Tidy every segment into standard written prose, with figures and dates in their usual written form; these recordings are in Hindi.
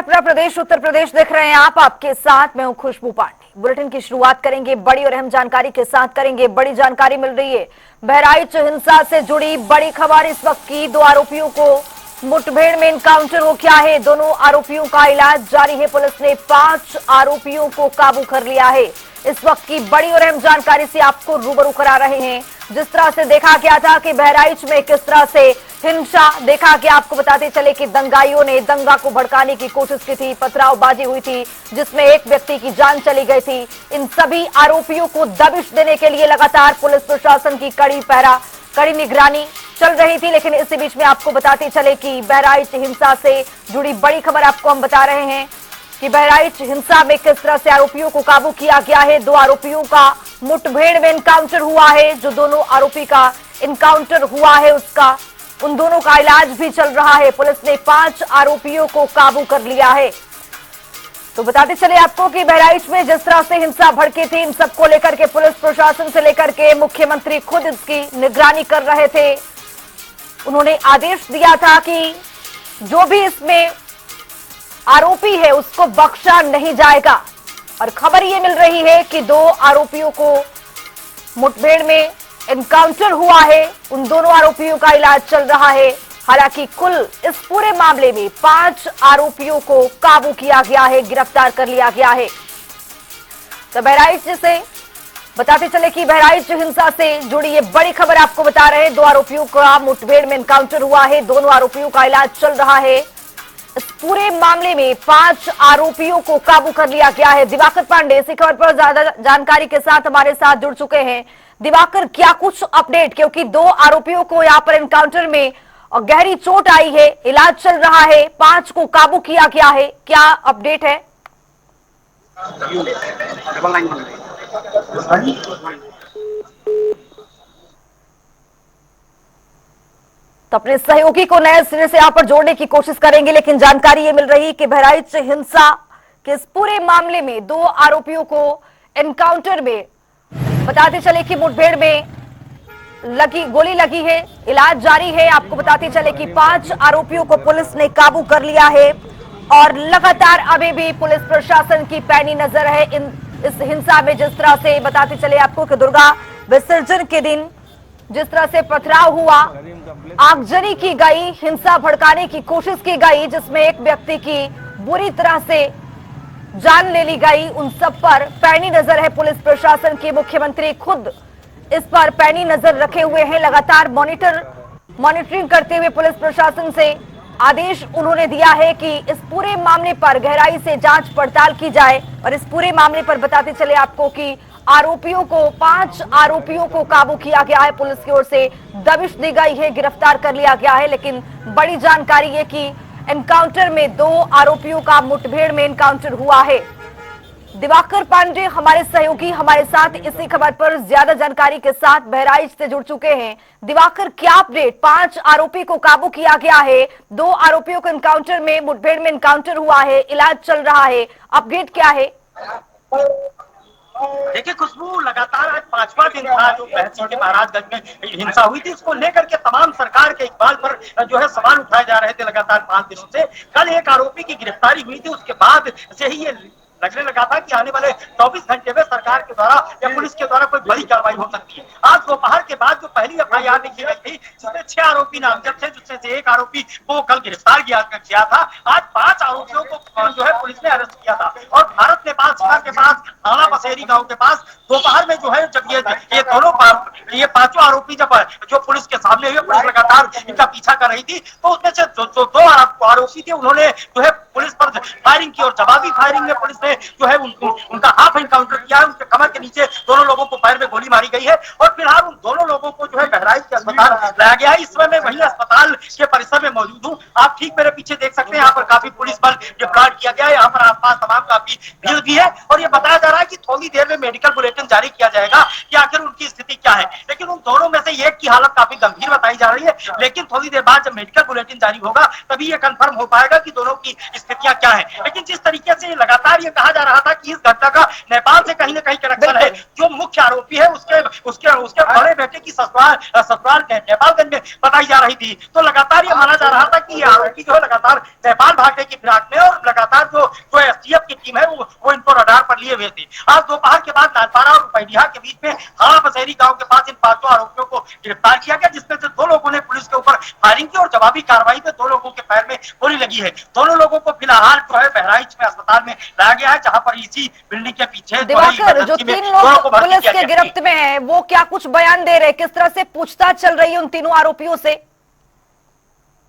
अपना प्रदेश उत्तर प्रदेश देख रहे हैं आप, आपके साथ मैं हूं खुशबू पांडे। बुलेटिन की शुरुआत करेंगे बड़ी और अहम जानकारी के साथ करेंगे। बड़ी जानकारी मिल रही है, बहराइच हिंसा से जुड़ी बड़ी खबर। इस वक्त की दो आरोपियों को मुठभेड़ में इनकाउंटर हो गया है। दोनों आरोपियों का इलाज जारी है। पुलिस ने 5 आरोपियों को काबू कर लिया है। इस वक्त की बड़ी और अहम जानकारी से आपको रूबरू करा रहे हैं। जिस तरह से देखा गया था कि बहराइच में किस तरह से हिंसा देखा गया, आपको बताते चले कि दंगाइयों ने दंगा को भड़काने की कोशिश की थी, पथरावबाजी हुई थी जिसमें एक व्यक्ति की जान चली गई थी। इन सभी आरोपियों को दबिश देने के लिए लगातार पुलिस प्रशासन की कड़ी निगरानी चल रही थी। लेकिन इसी बीच में आपको बताते चले कि बहराइच हिंसा से जुड़ी बड़ी खबर आपको हम बता रहे हैं कि बहराइच हिंसा में किस तरह से आरोपियों को काबू किया गया है। 2 आरोपियों का मुठभेड़ में इनकाउंटर हुआ है। जो दोनों आरोपी का इनकाउंटर हुआ है उन दोनों का इलाज भी चल रहा है। पुलिस ने 5 आरोपियों को काबू कर लिया है। तो बताते चले आपको कि बहराइच में जिस तरह से हिंसा भड़की थी, इन सबको लेकर के पुलिस प्रशासन से लेकर के मुख्यमंत्री खुद इसकी निगरानी कर रहे थे। उन्होंने आदेश दिया था कि जो भी इसमें आरोपी है उसको बख्शा नहीं जाएगा। और खबर ये मिल रही है कि 2 आरोपियों को मुठभेड़ में एनकाउंटर हुआ है। उन दोनों आरोपियों का इलाज चल रहा है। हालांकि कुल इस पूरे मामले में 5 आरोपियों को काबू किया गया है, गिरफ्तार कर लिया गया है। तो बहराइच से बताते चले कि बहराइच हिंसा से जुड़ी ये बड़ी खबर आपको बता रहे हैं। 2 आरोपियों का मुठभेड़ में एनकाउंटर हुआ है। दोनों आरोपियों का इलाज चल रहा है। इस पूरे मामले में 5 आरोपियों को काबू कर लिया गया है। दिवाकर पांडे इसी खबर पर ज्यादा जानकारी के साथ हमारे साथ जुड़ चुके हैं। दिवाकर, क्या कुछ अपडेट, क्योंकि 2 आरोपियों को यहाँ पर एनकाउंटर में गहरी चोट आई है, इलाज चल रहा है, 5 को काबू किया गया है, क्या अपडेट है? तो अपने सहयोगी को नए सिरे से यहाँ पर जोड़ने की कोशिश करेंगे। लेकिन जानकारी ये मिल रही कि बहराइच हिंसा के इस पूरे मामले में 2 आरोपियों को एनकाउंटर में बताते चले कि मुठभेड़ में गोली लगी है, इलाज जारी है। आपको बताते चले कि 5 आरोपियों को पुलिस ने काबू कर लिया है और लगातार अभी भी पुलिस प्रशासन की पैनी नजर है इस हिंसा में। जिस तरह से बताते चले आपको कि दुर्गा विसर्जन के दिन जिस तरह से पथराव हुआ, आगजनी की गई, हिंसा भड़काने की कोशिश की गई, जिसमें एक व्यक्ति की बुरी तरह से जान ले ली गई, उन सब पर पैनी नजर है पुलिस प्रशासन की। मुख्यमंत्री खुद इस पर पैनी नजर रखे हुए हैं। लगातार मॉनिटरिंग करते हुए पुलिस प्रशासन से आदेश उन्होंने दिया है कि इस पूरे मामले पर गहराई से जांच पड़ताल की जाए। और इस पूरे मामले पर बताते चले आपको कि 5 आरोपियों को काबू किया गया है। पुलिस की ओर से दबिश दी गई है, गिरफ्तार कर लिया गया है। लेकिन बड़ी जानकारी है कि एनकाउंटर में 2 आरोपियों का मुठभेड़ में एनकाउंटर हुआ है। दिवाकर पांडे हमारे सहयोगी हमारे साथ इसी खबर पर ज्यादा जानकारी के साथ बहराइच से जुड़ चुके हैं। दिवाकर, क्या अपडेट? 5 आरोपी को काबू किया गया है, 2 आरोपियों को एनकाउंटर में मुठभेड़ में एनकाउंटर हुआ है, इलाज चल रहा है, अपडेट क्या है? देखिए खुशबू, लगातार आज 5वां दिन था जो बहराइच के महाराजगंज में हिंसा हुई थी। इसको लेकर के तमाम सरकार के इकबाल पर जो है सवाल उठाए जा रहे थे लगातार 5 दिनों से। कल एक आरोपी की गिरफ्तारी हुई थी, उसके बाद से ही ये लगने लगा था कि आने वाले 24 घंटे में सरकार के द्वारा या पुलिस के द्वारा कोई बड़ी कार्रवाई हो सकती है। आज दोपहर के बाद जो पहली एफआईआर लिखी गई थी जिसमें 6 आरोपी नामजद थे, जिसमें से एक आरोपी को कल गिरफ्तार किया था। आज 5 आरोपियों को जो है पुलिस ने अरेस्ट किया था। और भारत नेपाल सीमा के पास थाना बसेरी गांव के पास दोपहर में जो है जब ये दोनों 5 आरोपी जब जो पुलिस के सामने हुए, पुलिस लगातार इनका पीछा कर रही थी, तो उसमें से जो 2 आरोपी थे उन्होंने जो है पुलिस पर फायरिंग की और जवाबी फायरिंग में पुलिस ने जो है उनका हाफ एनकाउंटर किया है। उनके कमर के नीचे दोनों लोगों को पैर में गोली मारी गई है और फिलहाल उन दोनों लोगों को जो है बहराइच के अस्पताल लाया गया है। इस समय मैं वही अस्पताल के परिसर में मौजूद हूँ। आप ठीक मेरे पीछे देख सकते हैं, यहाँ पर काफी पुलिस बल डिप्लॉयड किया गया है। यहाँ पर आसपास तमाम काफी भीड़ भी है और ये बताया जा रहा है कि थोड़ी थोड़ी देर में मेडिकल बुलेटिन जारी किया जाएगा कि आखिर उनकी स्थिति क्या है। लेकिन उन दोनों में से एक की हालत काफी गंभीर बताई जा रही है, लेकिन थोड़ी देर बाद जब मेडिकल बुलेटिन जारी होगा तभी ये कंफर्म हो पाएगा कि दोनों की स्थितियां क्या है। लेकिन जिस तरीके से लगातार ये कहा जा रहा था कि इस घटना का नेपाल से कहीं न कहीं कनेक्शन है, जो मुख्य आरोपी है उसके उसके उसके बड़े बेटे की ससुराल नेपालगंज में बताई जा रही थी, तो लगातार ये माना जा रहा था कि ये आरोपी जो है लगातार नेपाल भागने की फिराक में, और लगातार जो एसटीएफ की टीम है वो इनको रडार पर लिए हुए थी। आज दोपहर के बाद नालपारा और पैडिया के बीच में हाड़ा बसेरी गांव के पास इन 5 आरोपियों को गिरफ्तार किया गया, जिसमें से 2 लोगों ने पुलिस के ऊपर फायरिंग की और जवाबी कार्रवाई में 2 लोगों के पैर में गोली लगी है। दोनों लोगों को फिलहाल जो है बहराइच में अस्पताल में लाया गया है, जहां पर इसी बिल्डिंग के पीछे दिवाकर, जो 3 लोग पुलिस के गिरफ्त में हैं, वो क्या कुछ बयान दे रहे हैं? किस तरह से पूछताछ चल रही है उन तीनों आरोपियों से?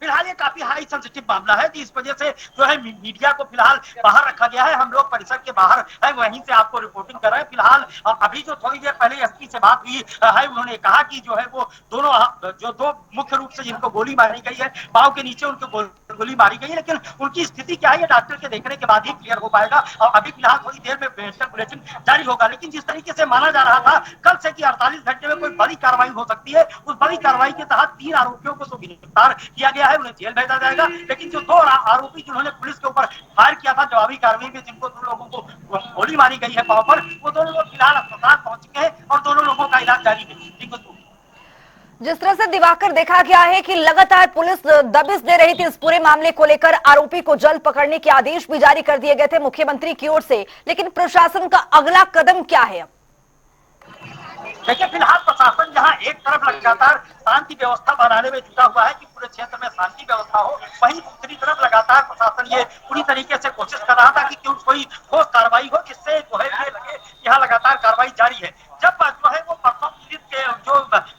फिलहाल ये काफी हाई सेंसिटिव मामला है, इस वजह से जो है मीडिया को फिलहाल बाहर रखा गया है। हम लोग परिसर के बाहर है, वहीं से आपको रिपोर्टिंग कर रहे हैं। फिलहाल अभी जो थोड़ी देर पहले एसपी से बात हुई है, उन्होंने कहा कि जो है वो दोनों जो 2 मुख्य रूप से जिनको गोली मारी गई है, पांव के नीचे उनको गोली मारी गई है, लेकिन उनकी स्थिति क्या है ये डॉक्टर के देखने के बाद ही क्लियर हो पाएगा। और अभी फिलहाल थोड़ी देर में मेडिकल बुलेटिन जारी होगा। लेकिन जिस तरीके से माना जा रहा था कल से कि 48 घंटे में कोई बड़ी कार्रवाई हो सकती है, उस बड़ी कार्रवाई के तहत 3 आरोपियों को तो गिरफ्तार किया गया है, उन्हें जेल भेजा जाएगा। लेकिन जो 2 आरोपी जिन्होंने पुलिस के ऊपर फायर किया था जवाबी कार्रवाई में, जिनको 2 लोगों को गोली मारी गई है पांव पर, वो दोनों लोग फिलहाल अस्पताल पहुंच चुके हैं और दोनों लोगों का इलाज जारी है। जिस तरह से दिवाकर देखा गया है कि लगातार पुलिस दबिश दे रही थी इस पूरे मामले को लेकर, आरोपी को जल्द पकड़ने के आदेश भी जारी कर दिए गए थे मुख्यमंत्री की ओर से, लेकिन प्रशासन का अगला कदम क्या है? देखिए, फिलहाल प्रशासन जहां एक तरफ लगातार शांति व्यवस्था बनाने में जुटा हुआ है कि पूरे क्षेत्र में शांति व्यवस्था हो, वहीं दूसरी तरफ लगातार प्रशासन ये पूरी तरीके से कोशिश कर रहा था कि क्यों कोई ठोस कार्रवाई हो, जिससे जो है ये लगे यहाँ लगातार कार्रवाई जारी है। जब जो है वो परसों पीड़ित के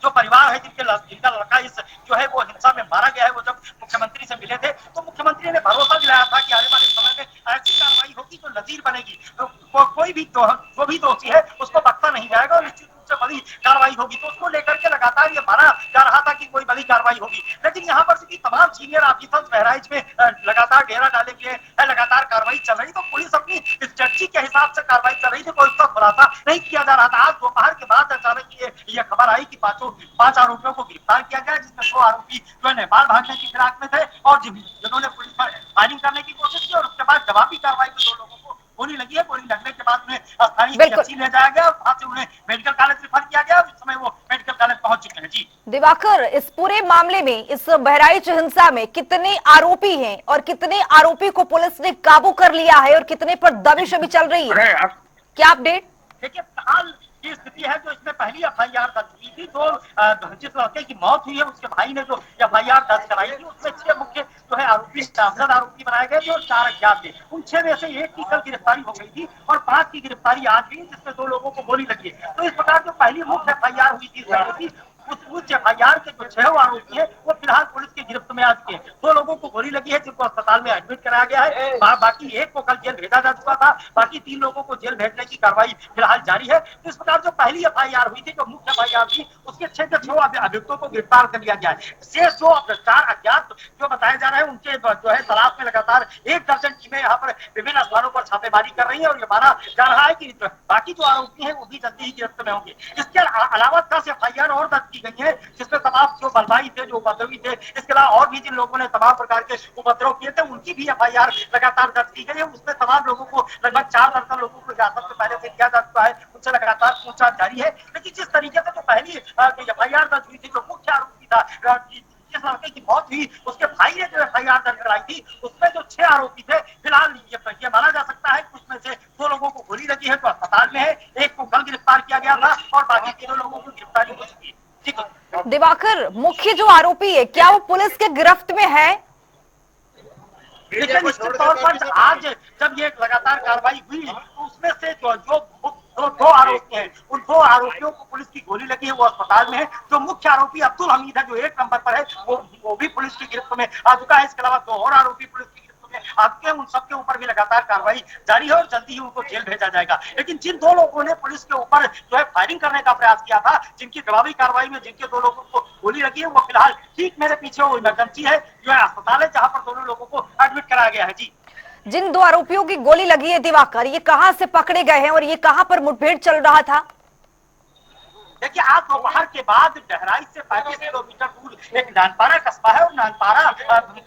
जो परिवार है जिनका लड़का इस जो है वो हिंसा में मारा गया है, वो जब मुख्यमंत्री से मिले थे तो मुख्यमंत्री ने भरोसा दिलाया था कि आने वाले समय में ऐसी कार्रवाई होगी जो नजीर बनेगी, तो कोई भी जो भी दोषी है उसको बख्शा नहीं जाएगा और निश्चित से बड़ी कार्रवाई होगी। तो उसको लेकर के लगातार ये माना जा रहा था कि कोई बड़ी कार्रवाई होगी। लेकिन यहाँ पर चूंकि तमाम सीनियर ऑफिसर्स बहराइच में लगातार डेरा डाले गए, लगातार कार्रवाई चल रही, तो पुलिस अपनी स्ट्रेटजी के हिसाब से कार्रवाई चल रही थी, कोई उसका खुलासा नहीं किया जा रहा था। आज दोपहर के बाद अचानक ये खबर आई कि 5 आरोपियों को गिरफ्तार किया गया, जिसमें 2 आरोपी जो है नेपाल भागने की फिराक में थे और जिन्होंने पुलिस पर फायरिंग करने की कोशिश की, और उसके बाद जवाबी कार्रवाई में 2 लोगों को गोली लगी है। गोली लगने के बाद उन्हें स्थानीय पीएचसी ले जाया गया और वहां से उन्हें मेडिकल कॉलेज रेफर किया गया। इस समय वो मेडिकल कॉलेज पहुंच चुके हैं। जी दिवाकर, इस पूरे मामले में, इस बहराइच हिंसा में कितने आरोपी हैं और कितने आरोपी को पुलिस ने काबू कर लिया है और कितने पर दबिश अभी चल रही है, क्या अपडेट? देखिए, फिलहाल ये स्थिति है जो इसमें पहली एफआईआर दर्ज हुई थी, तो जिस लड़के की मौत हुई है उसके भाई ने जो एफआईआर दर्ज कराई थी, उसमें 6 मुख्य जो है आरोपी नामजद आरोपी बनाए गए थे और 4 अज्ञात थे। उन 6 में से 1 की कल गिरफ्तारी हो गई थी और 5 की गिरफ्तारी आज हुई, जिसमें 2 लोगों को गोली लगी है। तो इस प्रकार जो पहली मुख्य एफआईआर हुई थी उस एफआईआर के जो 6 आरोपी है वो फिलहाल पुलिस की गिरफ्त में आ चुके हैं। 2 लोगों को गोली लगी है जिनको अस्पताल में एडमिट कराया गया है, बाकी 1 को कल जेल भेजा जा चुका था, बाकी 3 लोगों को जेल भेजने की कार्रवाई फिलहाल जारी है। तो इस प्रकार जो पहली एफआईआर हुई थी, जो मुख्य एफआईआर थी, उसके 6 के 6 अभियुक्तों को गिरफ्तार कर लिया गया है। शेष जो 4 अज्ञात जो बताए जा रहे हैं उनके जो है तलाश में लगातार 1 दर्जन टीमें यहाँ पर विभिन्न स्थानों पर छापेमारी कर रही है और ये माना जा रहा है कि बाकी जो आरोपी है वो भी जल्दी ही गिरफ्त में होंगे। इसके अलावा 10 एफआईआर और दर्ज की गई है, जिसमें तमाम जो बलवाई थे, जो उपद्रवी थे, इसके अलावा और भी जिन लोगों ने तमाम प्रकार के उपद्रव किए थे उनकी भी एफआईआर लगातार दर्ज की गई है। उसमें तमाम लोगों को, लगभग 4 दर्जन लोगों को हिरासत में पहले से किया जा चुका है, उनसे लगातार पूछताछ जारी है। लेकिन जिस तरीके से जो पहली एफआईआर दर्ज हुई थी, जो मुख्य आरोपी था जिस लड़के की मौत हुई, उसके भाई ने जो एफआईआर दर्ज कराई थी, उसमें जो 6 आरोपी थे, फिलहाल ये माना जा सकता है कि उसमें से 2 लोगों को गोली लगी है तो अस्पताल में है, 1 को कल गिरफ्तार किया गया था और बाकी 3 लोगों को गिरफ्तारी हो चुकी है। दिवाकर, मुख्य जो आरोपी है क्या वो पुलिस के गिरफ्त में है? देखिए, निश्चित तौर पर आज जब ये लगातार कार्रवाई हुई तो उसमें से जो 2 आरोपी हैं, उन 2 आरोपियों को पुलिस की गोली लगी है, वो अस्पताल में है। जो मुख्य आरोपी अब्दुल हमीद है, जो 1 नंबर पर है, वो भी पुलिस की गिरफ्त में आ चुका है। इसके अलावा 2 और आरोपी पुलिस की आपके उन सबके ऊपर भी लगातार कार्रवाई जारी है और जल्दी ही उनको जेल भेजा जाएगा। लेकिन जिन 2 लोगों ने पुलिस के ऊपर जो है फायरिंग करने का प्रयास किया था, जिनकी जवाबी कार्रवाई में जिनके 2 लोगों को गोली लगी है, वो फिलहाल ठीक मेरे पीछे वो इमरजेंसी है जो है अस्पताल है, जहां पर दोनों लोगों को एडमिट कराया गया है। जी जिन 2 आरोपियों की गोली लगी है दिवाकर, ये कहां से पकड़े गए हैं और ये कहां पर मुठभेड़ चल रहा था? देखिए, आज दोपहर के बाद बहराइच से 35 किलोमीटर दूर एक नानपारा कस्बा है और नानपारा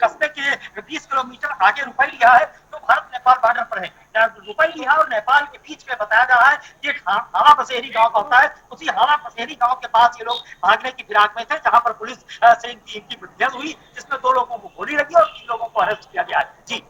कस्बे के 20 किलोमीटर आगे रुपैलिया है, तो भारत नेपाल बॉर्डर पर है। रुपैलिया और नेपाल के बीच में बताया जा रहा है कि हावा बसेरी गांव का होता है। उसी हावा बसेरी गांव के पास ये लोग भागने की फिराक में थे, जहां पर पुलिस से इनकी भिड़ंत हुई, जिसमें 2 लोगों को गोली लगी और 3 लोगों को अरेस्ट किया गया है। जी,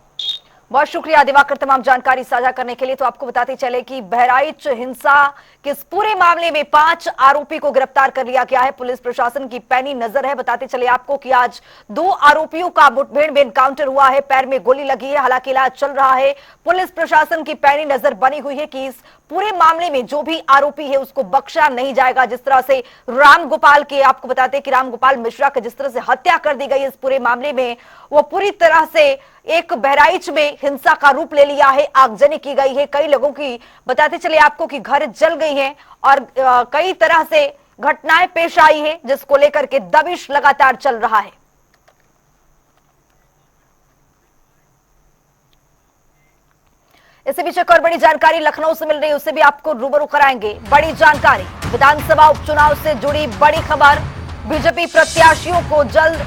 बहुत शुक्रिया दिवाकर तमाम जानकारी साझा करने के लिए। तो आपको बताते चले कि बहराइच हिंसा के इस पूरे मामले में 5 आरोपी को गिरफ्तार कर लिया गया है। पुलिस प्रशासन की पैनी नजर है। बताते चले आपको कि आज 2 आरोपियों का मुठभेड़ में एनकाउंटर हुआ है, पैर में गोली लगी है, हालांकि इलाज चल रहा है। पुलिस प्रशासन की पैनी नजर बनी हुई है कि इस पूरे मामले में जो भी आरोपी है उसको बख्शा नहीं जाएगा। जिस तरह से रामगोपाल के, आपको बताते कि रामगोपाल मिश्रा की जिस तरह से हत्या कर दी गई इस पूरे मामले में, वो पूरी तरह से एक बहराइच में हिंसा का रूप ले लिया है। आगजनी की गई है, कई लोगों की बताते चले आपको कि घर जल गई हैं और कई तरह से घटनाएं पेश आई है, जिसको लेकर के दबिश लगातार चल रहा है। इसी बीच एक और बड़ी जानकारी लखनऊ से मिल रही है, उससे भी आपको रूबरू कराएंगे। बड़ी जानकारी, विधानसभा उपचुनाव से जुड़ी बड़ी खबर। बीजेपी प्रत्याशियों को जल्द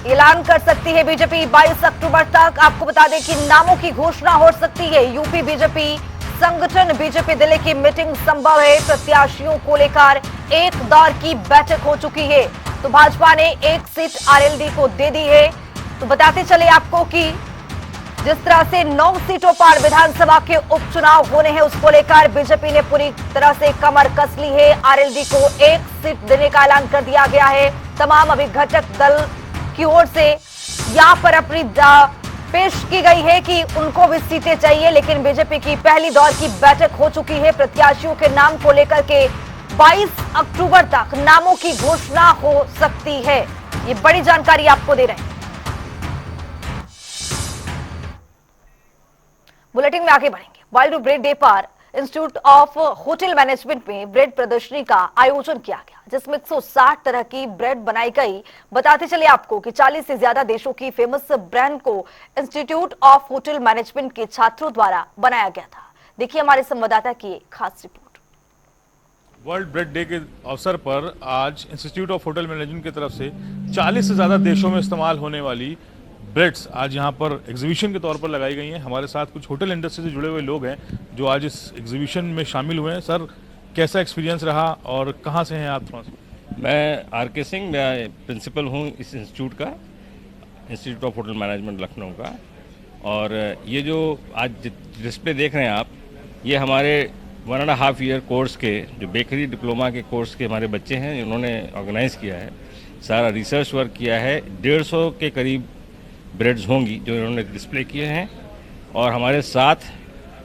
ऐलान कर सकती है बीजेपी 22 अक्टूबर तक। आपको बता दें कि नामों की घोषणा हो सकती है। यूपी बीजेपी संगठन बीजेपी दिल्ली की मीटिंग संभव है। प्रत्याशियों को लेकर एक दौर की बैठक हो चुकी है। तो भाजपा ने 1 सीट आरएलडी को दे दी है। तो बताते चले आपको कि जिस तरह से 9 सीटों पर विधानसभा के उपचुनाव होने हैं, उसको लेकर बीजेपी ने पूरी तरह से कमर कस ली है। आरएलडी को 1 सीट देने का ऐलान कर दिया गया है। तमाम अभी घटक दल की ओर से यहां पर अपनी पेश की गई है कि उनको भी सीटें चाहिए, लेकिन बीजेपी की पहली दौर की बैठक हो चुकी है। प्रत्याशियों के नाम को लेकर के 22 अक्टूबर तक नामों की घोषणा हो सकती है। ये बड़ी जानकारी आपको दे रहे हैं। बुलेटिन में आगे बढ़ेंगे। वर्ल्ड ब्रेड डे पर इंस्टीट्यूट ऑफ होटल मैनेजमेंट में ब्रेड प्रदर्शनी का आयोजन किया गया, जिसमें 160 तरह की ब्रेड बनाई गई। बताते चले आपको कि 40 से ज्यादा देशों की फेमस ब्रांड को इंस्टीट्यूट ऑफ होटल मैनेजमेंट के छात्रों द्वारा बनाया गया था। देखिए हमारे संवाददाता की एक खास रिपोर्ट। वर्ल्ड ब्रेड डे के अवसर पर आज इंस्टीट्यूट ऑफ होटल मैनेजमेंट की तरफ से 40 से ज्यादा देशों में इस्तेमाल होने वाली ब्रेड्स आज यहाँ पर एग्जीबिशन के तौर पर लगाई गई हैं। हमारे साथ कुछ होटल इंडस्ट्री से जुड़े हुए लोग हैं जो आज इस एग्जीबिशन में शामिल हुए हैं। सर, कैसा एक्सपीरियंस रहा और कहाँ से हैं आप? मैं आर.के. सिंह, मैं प्रिंसिपल हूँ इस इंस्टीट्यूट का, institute of hotel management Lucknow का। और ये जो आज डिस्प्ले देख रहे हैं आप, ये हमारे 1.5 ईयर कोर्स के जो बेकरी डिप्लोमा के कोर्स के हमारे बच्चे हैं, उन्होंने ऑर्गेनाइज़ किया है। सारा रिसर्च वर्क किया है। 150 के करीब ब्रेड्स होंगी जो इन्होंने डिस्प्ले किए हैं। और हमारे साथ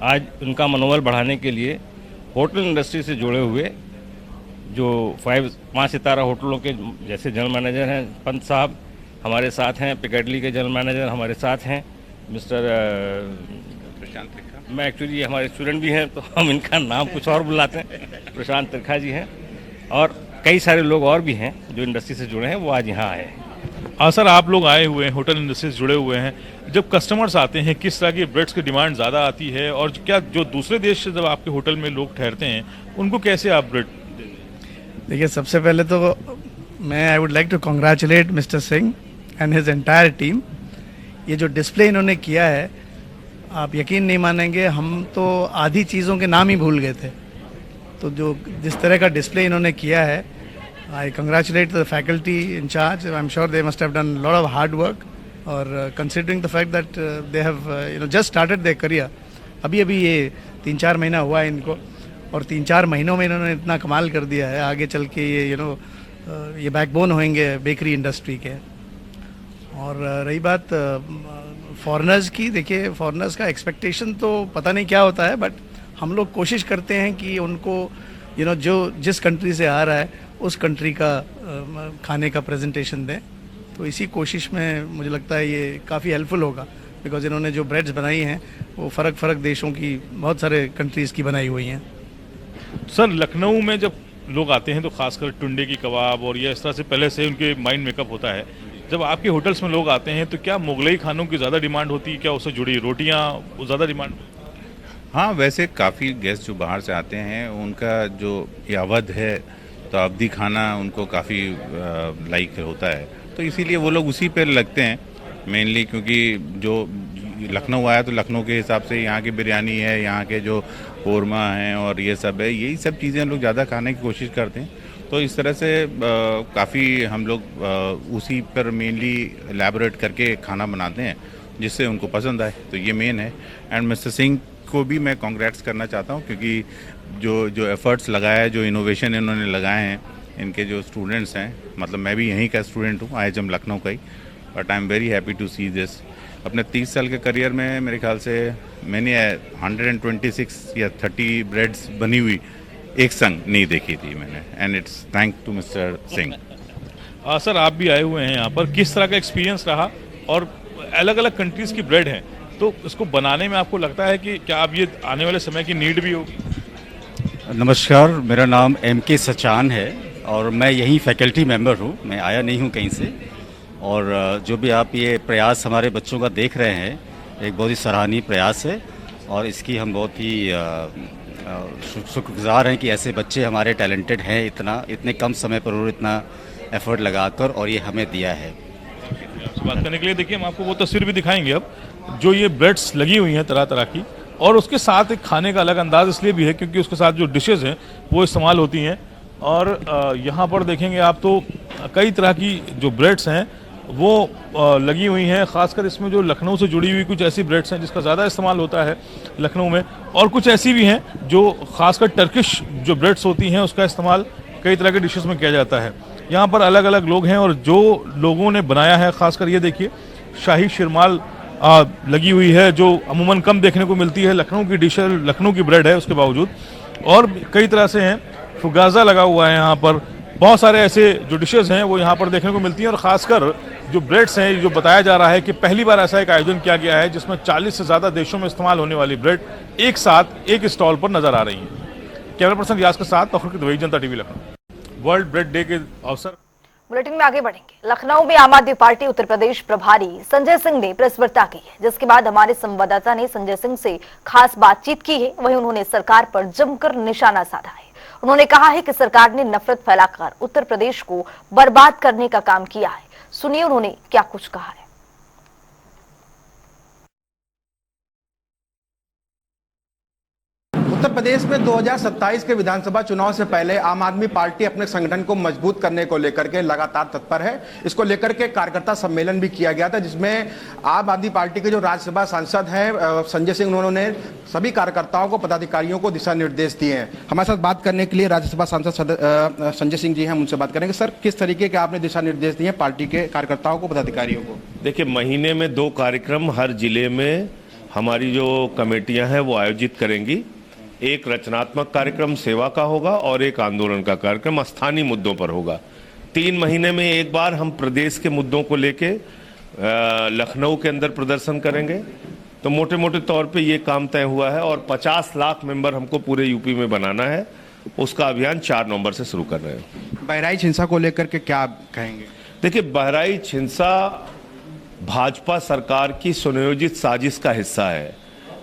आज उनका मनोबल बढ़ाने के लिए होटल इंडस्ट्री से जुड़े हुए जो 5 सितारा होटलों के जैसे जनरल मैनेजर हैं पंत साहब हमारे साथ हैं, पिकेडली के जनरल मैनेजर हमारे साथ हैं, मिस्टर प्रशांत त्रिखा। मैं एक्चुअली हमारे स्टूडेंट भी हैं तो हम इनका नाम कुछ और बुलाते हैं। प्रशांत त्रिखा जी हैं और कई सारे लोग और भी हैं जो इंडस्ट्री से जुड़े हैं, वो आज यहाँ आए हैं। सर, आप लोग आए हुए हैं, होटल इंडस्ट्री से जुड़े हुए हैं। जब कस्टमर्स आते हैं, किस तरह की ब्रेड्स की डिमांड ज़्यादा आती है और क्या जो दूसरे देश से जब आपके होटल में लोग ठहरते हैं उनको कैसे आप ब्रेड? देखिए, सबसे पहले तो मैं I would like to congratulate Mr Singh and his entire team. ये जो डिस्प्ले इन्होंने किया है, आप यकीन नहीं मानेंगे, हम तो आधी चीज़ों के नाम ही भूल गए थे। तो जो जिस तरह का डिस्प्ले इन्होंने किया है, I congratulate the faculty in charge. I'm sure they must have done a lot of hard work. और considering the fact that they have just started their career, अभी ये 3-4 महीना हुआ है इनको, और 3-4 महीनों में इन्होंने इतना कमाल कर दिया है। आगे चल के ये ये बैकबोन होंगे बेकरी इंडस्ट्री के। और रही बात फॉरेनर्स की, देखिए फॉरेनर्स का एक्सपेक्टेशन तो पता नहीं क्या होता है, बट हम लोग कोशिश करते हैं कि उनको जो जिस कंट्री से आ रहा है उस कंट्री का खाने का प्रेजेंटेशन दें। तो इसी कोशिश में मुझे लगता है ये काफ़ी हेल्पफुल होगा, बिकॉज इन्होंने जो ब्रेड्स बनाई हैं वो फ़र्क देशों की, बहुत सारे कंट्रीज़ की बनाई हुई हैं। सर, लखनऊ में जब लोग आते हैं तो खासकर टुंडे की कबाब और ये इस तरह से पहले से उनके माइंड मेकअप होता है। जब आपके होटल्स में लोग आते हैं तो क्या मुगलई खानों की ज़्यादा डिमांड होती है, क्या उससे जुड़ी रोटियां ज़्यादा डिमांड? हाँ, वैसे काफ़ी गेस्ट जो बाहर से आते हैं उनका जो ये अवध है तो अवधी खाना उनको काफ़ी लाइक होता है, तो इसीलिए वो लोग उसी पर लगते हैं मेनली, क्योंकि जो लखनऊ आया तो लखनऊ के हिसाब से यहाँ की बिरयानी है, यहाँ के जो कोरमा हैं और ये सब है, यही सब चीज़ें हम लोग ज़्यादा खाने की कोशिश करते हैं। तो इस तरह से काफ़ी हम लोग उसी पर मेनली एलैबोरेट करके खाना बनाते हैं जिससे उनको पसंद आए, तो ये मेन है। एंड मिस्टर सिंह को भी मैं कांग्रेट्स करना चाहता हूँ, क्योंकि जो एफर्ट्स लगाया है, जो इनोवेशन इन्होंने लगाए हैं, इनके जो स्टूडेंट्स हैं, मतलब मैं भी यहीं का स्टूडेंट हूँ, IHM लखनऊ का ही, but I am very happy to see this. अपने 30 साल के करियर में मेरे ख्याल से मैंने 126 या 30 ब्रेड्स बनी हुई एक संग नहीं देखी थी मैंने, and it's thank to Mr Singh. Sir आप भी आए हुए हैं यहाँ पर, किस तरह का एक्सपीरियंस रहा? और अलग अलग कंट्रीज़ की ब्रेड हैं, तो इसको बनाने में आपको लगता है कि क्या अब ये आने वाले समय की नीड भी होगी? नमस्कार, मेरा नाम MK सचान है और मैं यहीं फैकल्टी मेंबर हूँ, मैं आया नहीं हूँ कहीं से। और जो भी आप ये प्रयास हमारे बच्चों का देख रहे हैं, एक बहुत ही सराहनीय प्रयास है और इसकी हम बहुत ही शुक्रगुजार हैं कि ऐसे बच्चे हमारे टैलेंटेड हैं, इतने कम समय पर और इतना एफर्ट लगाकर, और ये हमें दिया है। आपसे बात करने के लिए देखिए हम आपको वो तस्वीर भी दिखाएंगे अब, जो ये ब्रेड्स लगी हुई हैं तरह तरह की, और उसके साथ एक खाने का अलग अंदाज इसलिए भी है क्योंकि उसके साथ जो डिशेज़ हैं वो इस्तेमाल होती हैं। और यहाँ पर देखेंगे आप तो कई तरह की जो ब्रेड्स हैं वो लगी हुई हैं, ख़ासकर इसमें जो लखनऊ से जुड़ी हुई कुछ ऐसी ब्रेड्स हैं जिसका ज़्यादा इस्तेमाल होता है लखनऊ में, और कुछ ऐसी भी हैं जो ख़ासकर टर्किश जो ब्रेड्स होती हैं उसका इस्तेमाल कई तरह के डिशेस में किया जाता है। यहाँ पर अलग अलग लोग हैं और जो लोगों ने बनाया है, ख़ासकर ये देखिए शाही शिरमाल लगी हुई है जो अमूमन कम देखने को मिलती है। लखनऊ की डिश है, लखनऊ की ब्रेड है उसके बावजूद, और कई तरह से हैं। फुगाजा लगा हुआ है यहाँ पर, बहुत सारे ऐसे जो डिशेस हैं वो यहाँ पर देखने को मिलती हैं। और ख़ासकर जो ब्रेड्स हैं, जो बताया जा रहा है कि पहली बार ऐसा एक आयोजन किया गया है जिसमें 40 से ज़्यादा देशों में इस्तेमाल होने वाली ब्रेड एक साथ एक स्टॉल पर नजर आ रही हैं। कैमरा पर्सन रियाज के साथ तौफीक दुबई, जनता TV Lucknow. World bread day के अवसर बुलेटिन में आगे बढ़ेंगे। लखनऊ में आम आदमी पार्टी उत्तर प्रदेश प्रभारी संजय सिंह ने प्रेस वार्ता की है, जिसके बाद हमारे संवाददाता ने संजय सिंह से खास बातचीत की है। वहीं उन्होंने सरकार पर जमकर निशाना साधा है। उन्होंने कहा है कि सरकार ने नफरत फैलाकर उत्तर प्रदेश को बर्बाद करने का काम किया है। सुनिए उन्होंने क्या कुछ कहा है। उत्तर प्रदेश में 2027 के विधानसभा चुनाव से पहले आम आदमी पार्टी अपने संगठन को मजबूत करने को लेकर के लगातार तत्पर है। इसको लेकर के कार्यकर्ता सम्मेलन भी किया गया था, जिसमें आम आदमी पार्टी के जो राज्यसभा सांसद हैं संजय सिंह, उन्होंने सभी कार्यकर्ताओं को, पदाधिकारियों को दिशा निर्देश दिए हैं। हमारे साथ बात करने के लिए राज्यसभा सांसद संजय सिंह जी हैं, उनसे बात करेंगे। सर, किस तरीके के आपने दिशा निर्देश दिए पार्टी के कार्यकर्ताओं को, पदाधिकारियों को? देखिए, महीने में 2 कार्यक्रम हर जिले में हमारी जो कमेटियां हैं वो आयोजित करेंगी। एक रचनात्मक कार्यक्रम सेवा का होगा और एक आंदोलन का कार्यक्रम स्थानीय मुद्दों पर होगा। 3 महीने में एक बार हम प्रदेश के मुद्दों को लेके लखनऊ के अंदर प्रदर्शन करेंगे। तो मोटे मोटे तौर पे ये काम तय हुआ है और 50 लाख मेंबर हमको पूरे यूपी में बनाना है। उसका अभियान 4 नवंबर से शुरू कर रहे हैं। बहराइच हिंसा को लेकर के क्या कहेंगे? देखिए, बहराइच हिंसा भाजपा सरकार की सुनियोजित साजिश का हिस्सा है।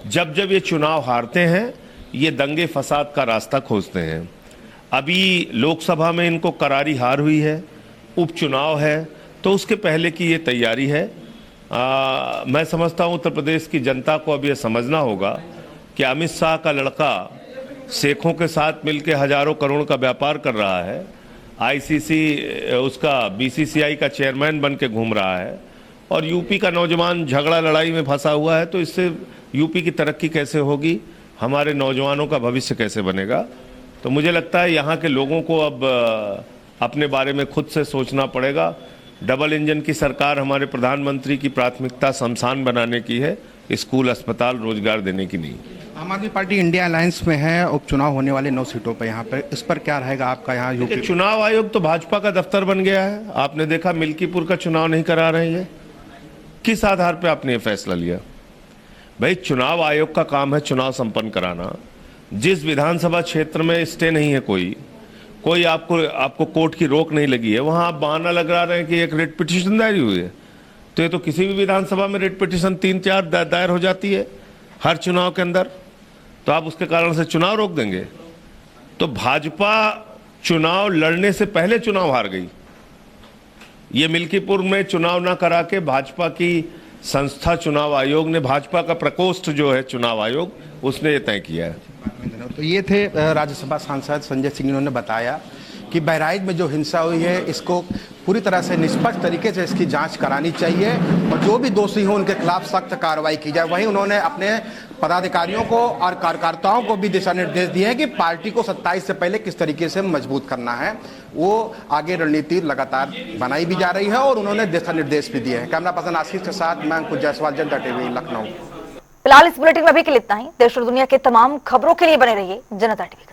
जब जब ये चुनाव हारते हैं, ये दंगे फसाद का रास्ता खोजते हैं। अभी लोकसभा में इनको करारी हार हुई है, उपचुनाव है, तो उसके पहले की ये तैयारी है। मैं समझता हूँ उत्तर प्रदेश की जनता को अब ये समझना होगा कि अमित शाह का लड़का शेखों के साथ मिलकर हजारों करोड़ का व्यापार कर रहा है। ICC उसका BCCI का चेयरमैन बन के घूम रहा है और यूपी का नौजवान झगड़ा लड़ाई में फंसा हुआ है। तो इससे यूपी की तरक्की कैसे होगी, हमारे नौजवानों का भविष्य कैसे बनेगा? तो मुझे लगता है यहाँ के लोगों को अब अपने बारे में खुद से सोचना पड़ेगा। डबल इंजन की सरकार, हमारे प्रधानमंत्री की प्राथमिकता शमशान बनाने की है, स्कूल, अस्पताल, रोजगार देने की नहीं। आम आदमी पार्टी इंडिया अलायंस में है, उपचुनाव होने वाले 9 सीटों पर, यहाँ पर इस पर क्या रहेगा आपका? यहाँ यूपी चुनाव आयोग तो भाजपा का दफ्तर बन गया है। आपने देखा मिल्कीपुर का चुनाव नहीं करा रहे हैं। किस आधार पर आपने ये फैसला लिया? भाई, चुनाव आयोग का काम है चुनाव संपन्न कराना। जिस विधानसभा क्षेत्र में स्टे नहीं है कोई, कोई आपको कोर्ट की रोक नहीं लगी है, वहां आप बहाना लगा रहे हैं कि एक रिट पिटीशन दायर हुई है। तो ये तो किसी भी विधानसभा में रिट पिटीशन 3-4 दायर हो जाती है हर चुनाव के अंदर, तो आप उसके कारण से चुनाव रोक देंगे? तो भाजपा चुनाव लड़ने से पहले चुनाव हार गई। ये मिल्कीपुर में चुनाव ना करा के भाजपा की संस्था चुनाव आयोग ने, भाजपा का प्रकोष्ठ जो है चुनाव आयोग, उसने ये तय किया है। तो ये थे राज्यसभा सांसद संजय सिंह, इन्होंने बताया कि बहराइच में जो हिंसा हुई है इसको पूरी तरह से निष्पक्ष तरीके से इसकी जांच करानी चाहिए और जो भी दोषी हो उनके खिलाफ सख्त कार्रवाई की जाए। वहीं उन्होंने अपने पदाधिकारियों को और कार्यकर्ताओं को भी दिशा निर्देश दिए हैं कि पार्टी को 27 से पहले किस तरीके से मजबूत करना है। वो आगे रणनीति लगातार बनाई भी जा रही है और उन्होंने दिशा निर्देश भी दिए हैं। कैमरा पर्सन आशीष के साथ मैं अंकुश जायसवाल, जनता टीवी, लखनऊ। फिलहाल इस बुलेटिन में अभी के लिए इतना ही। देश और दुनिया के तमाम खबरों के लिए बने रहिए जनता टीवी।